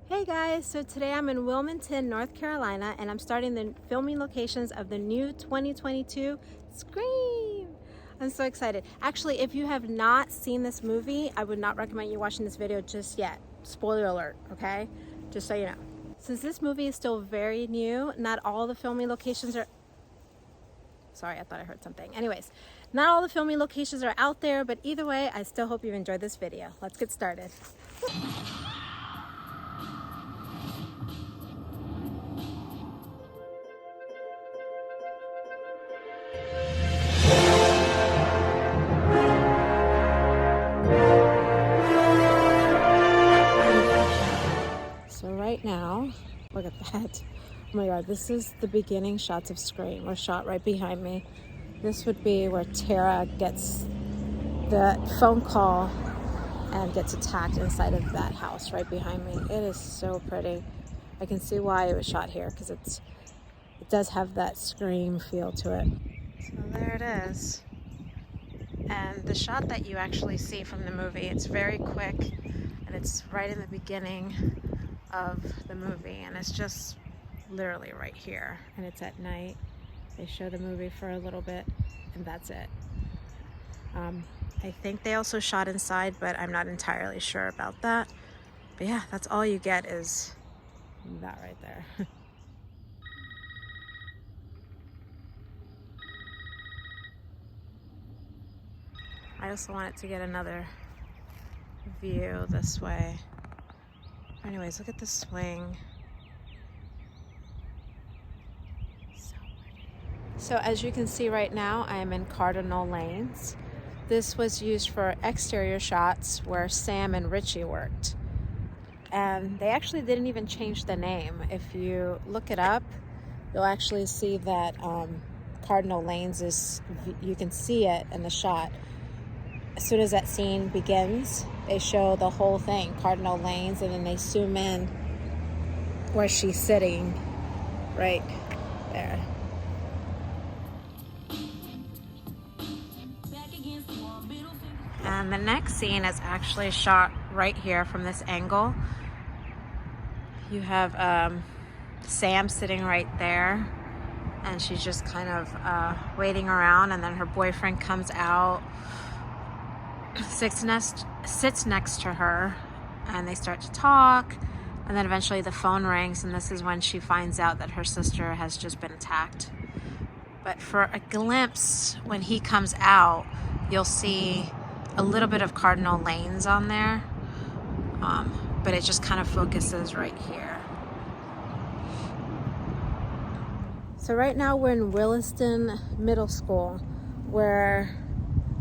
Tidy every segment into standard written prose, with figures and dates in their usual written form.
Hey guys, so today I'm in Wilmington, North Carolina, and I'm starting the filming locations of the new 2022 Scream. I'm so excited. Actually, if you have not seen this movie, I would not recommend you watching this video just yet. Spoiler alert, okay? Just so you know. Since this movie is still very new, not all the filming locations are... Sorry, I thought I heard something. Anyways, not all the filming locations are out there, but either way, I still hope you enjoyed this video. Let's get started. So right now, look at that. Oh my God, this is the beginning shots of Scream, or shot right behind me. This would be where Tara gets the phone call and gets attacked inside of that house right behind me. It is so pretty. I can see why it was shot here, because it does have that Scream feel to it. So there it is. And the shot that you actually see from the movie, it's very quick, and it's right in the beginning of the movie, and it's just literally right here, and it's at night. They show the movie for a little bit, and that's it. I think they also shot inside, but I'm not entirely sure about that. But yeah, that's all you get is that right there. I also wanted to get another view this way. Anyways, look at the swing. So pretty. So as you can see right now, I am in Cardinal Lanes. This was used for exterior shots where Sam and Richie worked. And they actually didn't even change the name. If you look it up, you'll actually see that Cardinal Lanes is, you can see it in the shot. As soon as that scene begins, they show the whole thing, Cardinal Lanes, and then they zoom in where she's sitting right there. And the next scene is actually shot right here from this angle. You have Sam sitting right there, and she's just kind of waiting around, and then her boyfriend comes out, sits next to her, and they start to talk, and then eventually the phone rings, and this is when she finds out that her sister has just been attacked. But for a glimpse, when he comes out, you'll see a little bit of Cardinal Lanes on there, but it just kind of focuses right here. So right now we're in Williston Middle School, where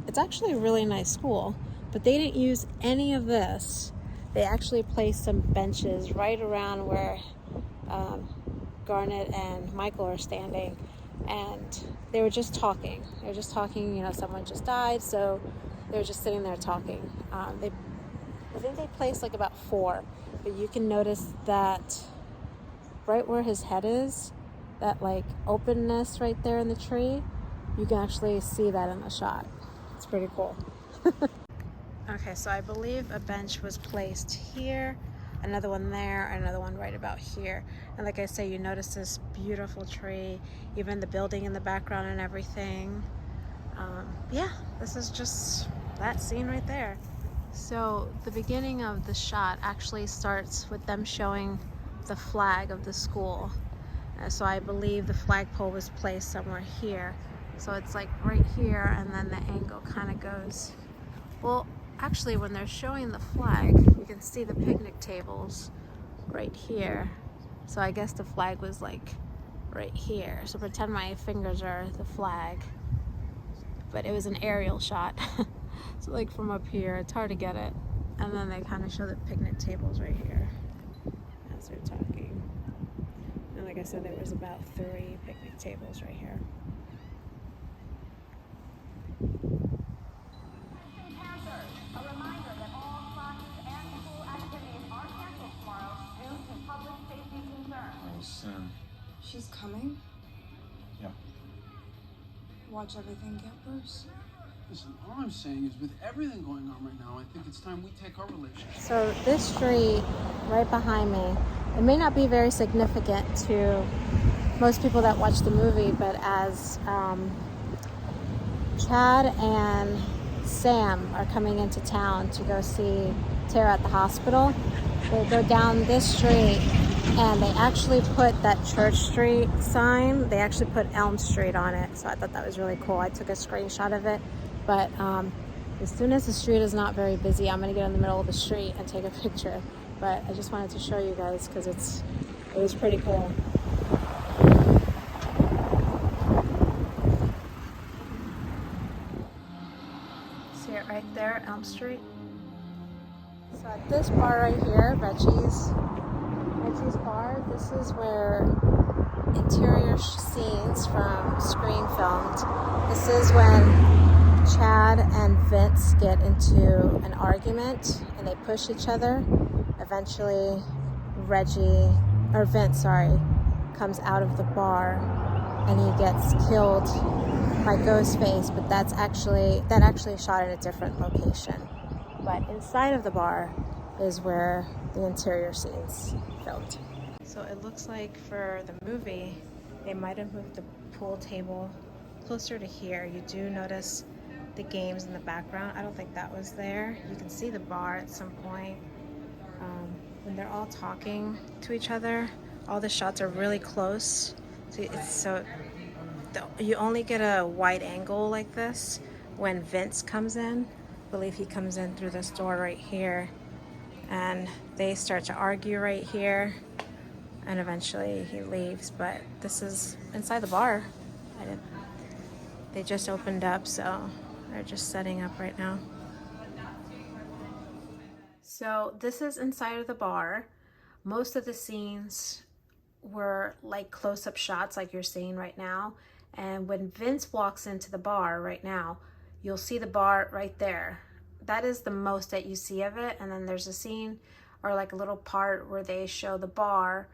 it's actually a really nice school, but they didn't use any of this. They actually placed some benches right around where Garnet and Michael are standing, and they were just talking. They were just talking, you know, someone just died, so they were just sitting there talking. I think they placed like about 4, but you can notice that right where his head is, that like openness right there in the tree, you can actually see that in the shot. It's pretty cool. Okay, so I believe a bench was placed here, another one there, another one right about here. And like I say, you notice this beautiful tree, even the building in the background and everything. Yeah, this is just that scene right there. So the beginning of the shot actually starts with them showing the flag of the school. So I believe the flagpole was placed somewhere here. So it's like right here, and then the angle kind of goes. Well, actually, when they're showing the flag, you can see the picnic tables right here. So I guess the flag was like right here. So pretend my fingers are the flag. But it was an aerial shot. So like from up here, it's hard to get it. And then they kind of show the picnic tables right here as they're talking. And like I said, there was about 3 picnic tables right here. A reminder that all classes and school activities are canceled tomorrow due to public safety concerns. Oh, Sam. She's coming? Yeah. Watch everything get worse. Listen, all I'm saying is with everything going on right now, I think it's time we take our relationship. So this street right behind me, it may not be very significant to most people that watch the movie, but as Chad and Sam are coming into town to go see Tara at the hospital, they go down this street and they actually put that Church Street sign, they actually put Elm Street on it. So I thought that was really cool. I took a screenshot of it. But as soon as the street is not very busy, I'm gonna get in the middle of the street and take a picture. But I just wanted to show you guys because it was pretty cool. See it right there, Elm Street. So at this bar right here, Reggie's bar, this is where interior scenes from Scream filmed. This is when Chad and Vince get into an argument and they push each other. Eventually Vince comes out of the bar and he gets killed by Ghostface, but that actually shot in a different location. But inside of the bar is where the interior scenes filmed. So it looks like for the movie, they might have moved the pool table closer to here. You do notice the games in the background. I don't think that was there. You can see the bar at some point. When they're all talking to each other, all the shots are really close. So you only get a wide angle like this when Vince comes in. I believe he comes in through this door right here, and they start to argue right here, and eventually he leaves. But this is inside the bar. They just opened up, so they're just setting up right now. So this is inside of the bar. Most of the scenes were like close-up shots like you're seeing right now. And when Vince walks into the bar right now, you'll see the bar right there. That is the most that you see of it. And then there's a scene or like a little part where they show the bar.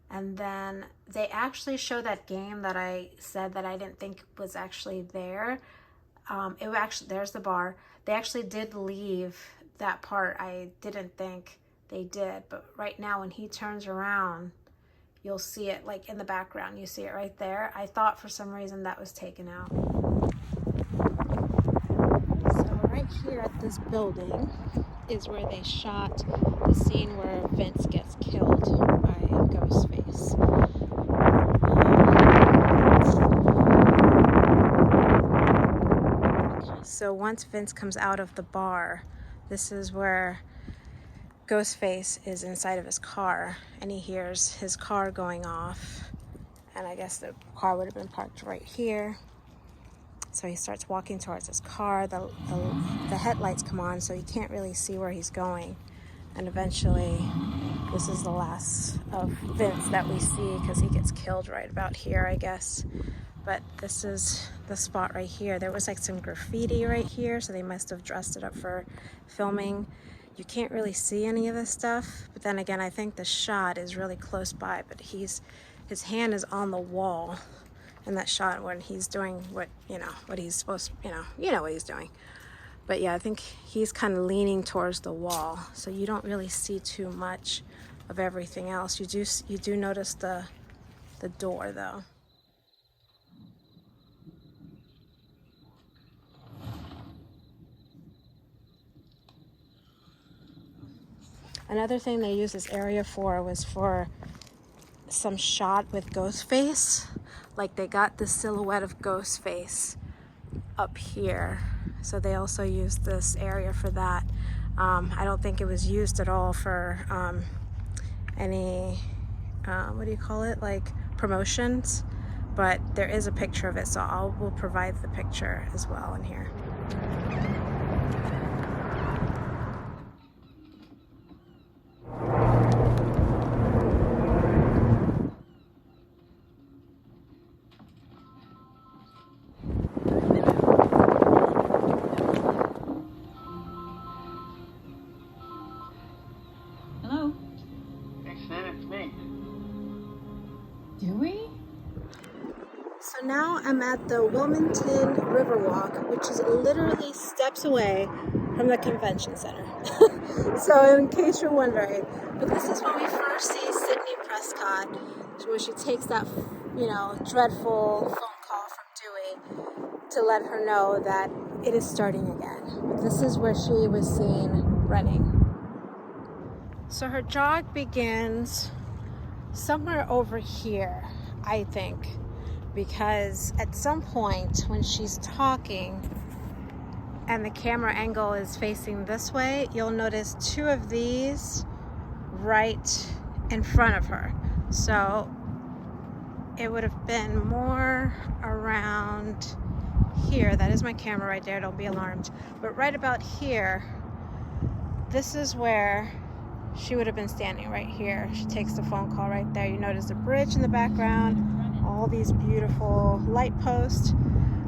And then they actually show that game that I said that I didn't think was actually there. There's the bar. They actually did leave that part. I didn't think they did. But right now when he turns around, you'll see it like in the background. You see it right there. I thought for some reason that was taken out. So right here at this building is where they shot the scene where Vince gets killed by Ghostface. So once Vince comes out of the bar, this is where Ghostface is inside of his car, and he hears his car going off, and I guess the car would have been parked right here. So he starts walking towards his car. The headlights come on, so you can't really see where he's going. And eventually, this is the last of Vince that we see because he gets killed right about here, I guess. But this is the spot right here. There was like some graffiti right here, so they must have dressed it up for filming. You can't really see any of this stuff, but then again, I think the shot is really close by, but his hand is on the wall in that shot when he's doing what he's supposed to, you know what he's doing. But yeah, I think he's kind of leaning towards the wall, so you don't really see too much of everything else. You do notice the door though. Another thing they used this area for was for some shot with Ghostface. Like they got the silhouette of Ghostface up here. So they also used this area for that. I don't think it was used at all for any, what do you call it? Like promotions. But there is a picture of it, so we'll provide the picture as well in here. Now I'm at the Wilmington Riverwalk, which is literally steps away from the convention center. So in case you're wondering, but this is when we first see Sydney Prescott, where she takes that, dreadful phone call from Dewey to let her know that it is starting again. But this is where she was seen running. So her jog begins somewhere over here, I think, because at some point when she's talking and the camera angle is facing this way, you'll notice two of these right in front of her. So it would have been more around here. That is my camera right there, don't be alarmed. But right about here, this is where she would have been standing, right here. She takes the phone call right there. You notice the bridge in the background, all these beautiful light posts.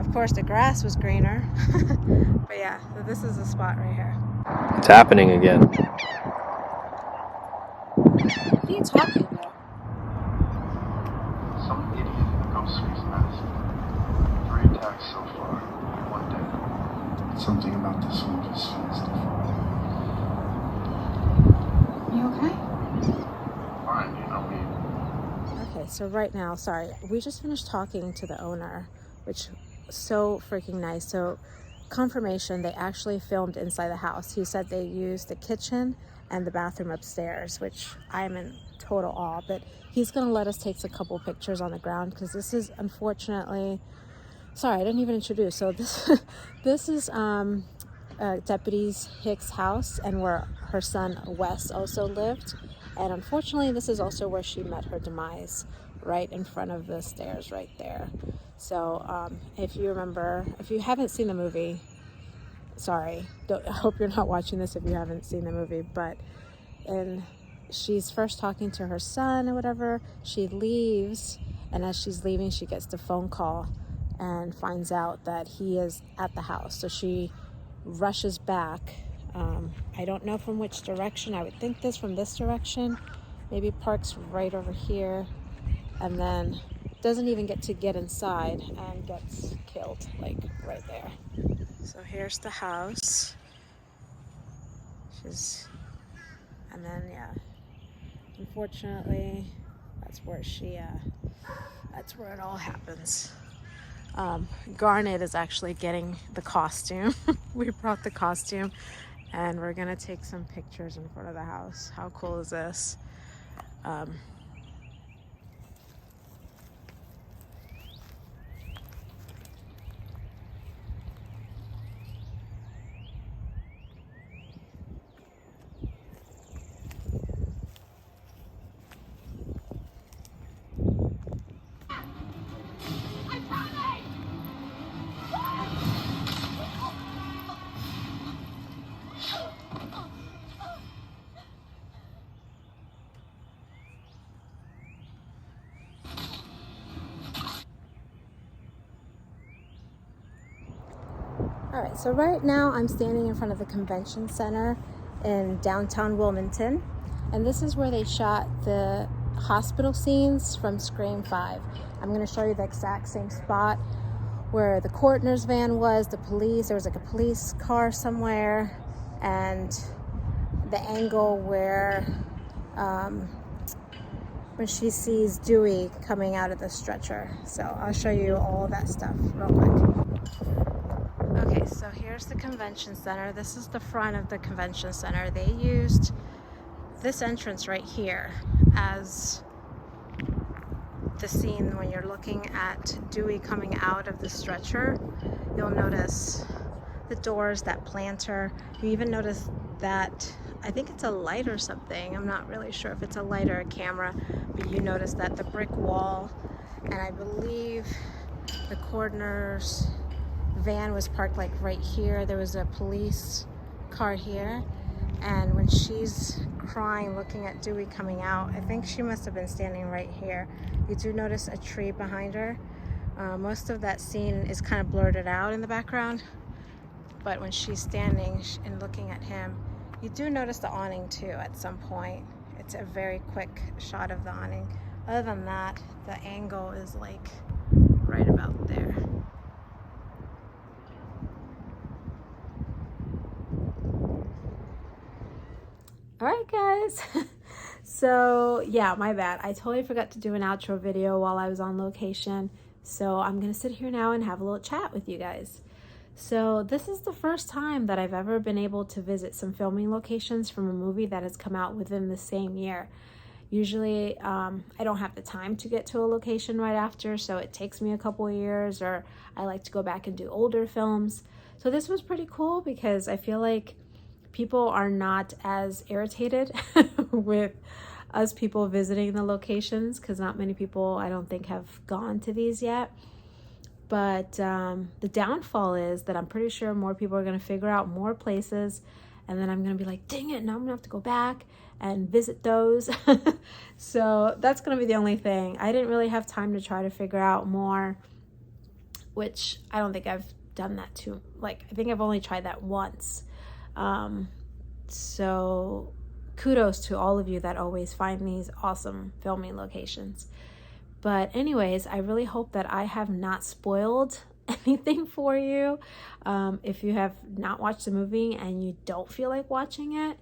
Of course, the grass was greener. But yeah, so this is the spot right here. It's happening again. What are you talking about? Some idiot in the groceries medicine. 3 attacks so far, 1 dead. Something about this one just feels different. You okay? Fine, me. Okay, so right now, sorry, we just finished talking to the owner, which was so freaking nice. So confirmation, they actually filmed inside the house. He said they used the kitchen and the bathroom upstairs, which I'm in total awe, but he's gonna let us take a couple pictures on the ground because this is unfortunately, sorry, I didn't even introduce. So this is Deputy Hicks' house and where her son Wes also lived. And unfortunately, this is also where she met her demise, right in front of the stairs right there. So if you remember, if you haven't seen the movie, sorry, I hope you're not watching this if you haven't seen the movie, but she's first talking to her son or whatever, she leaves, and as she's leaving, she gets the phone call and finds out that he is at the house. So she rushes back. I don't know from which direction. I would think from this direction. Maybe parks right over here, and then doesn't even get inside and gets killed, like right there. So here's the house. And then yeah, unfortunately, that's where it all happens. Garnet is actually getting the costume. We brought the costume and we're gonna take some pictures in front of the house. How cool is this? All right, so right now I'm standing in front of the convention center in downtown Wilmington, and this is where they shot the hospital scenes from Scream 5. I'm going to show you the exact same spot where the Courtney's van was, the police, there was like a police car somewhere, and the angle where when she sees Dewey coming out of the stretcher. So I'll show you all of that stuff real quick. Okay, so here's the convention center. This is the front of the convention center. They used this entrance right here as the scene when you're looking at Dewey coming out of the stretcher. You'll notice the doors, that planter. You even notice that, I think it's a light or something. I'm not really sure if it's a light or a camera, but you notice that the brick wall, and I believe the coroner's van was parked like right here. There was a police car here, and when she's crying looking at Dewey coming out, I think she must have been standing right here. You do notice a tree behind her. Most of that scene is kind of blurred out in the background, but when she's standing and looking at him, you do notice the awning too at some point. It's a very quick shot of the awning. Other than that, the angle is like right about there. All right, guys. So yeah, my bad. I totally forgot to do an outro video while I was on location. So I'm gonna sit here now and have a little chat with you guys. So this is the first time that I've ever been able to visit some filming locations from a movie that has come out within the same year. Usually I don't have the time to get to a location right after, so it takes me a couple of years, or I like to go back and do older films. So this was pretty cool because I feel like people are not as irritated with us people visiting the locations, because not many people, I don't think, have gone to these yet. But the downfall is that I'm pretty sure more people are going to figure out more places, and then I'm going to be like, dang it, now I'm going to have to go back and visit those. So that's going to be the only thing. I didn't really have time to try to figure out more, which I don't think I've done that too. Like, I think I've only tried that once. So kudos to all of you that always find these awesome filming locations. But anyways, I really hope that I have not spoiled anything for you. If you have not watched the movie and you don't feel like watching it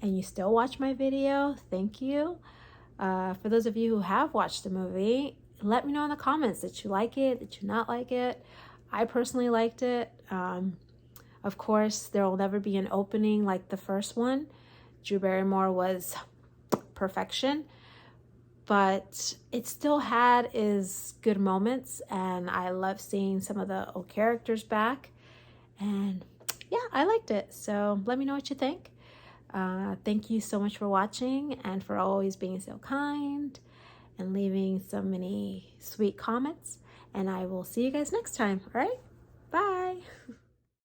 and you still watch my video, thank you. For those of you who have watched the movie, let me know in the comments that you like it, that you not like it. I personally liked it. Of course, there will never be an opening like the first one. Drew Barrymore was perfection, but it still had its good moments, and I love seeing some of the old characters back, and yeah, I liked it. So let me know what you think. Thank you so much for watching and for always being so kind and leaving so many sweet comments, and I will see you guys next time. All right, bye.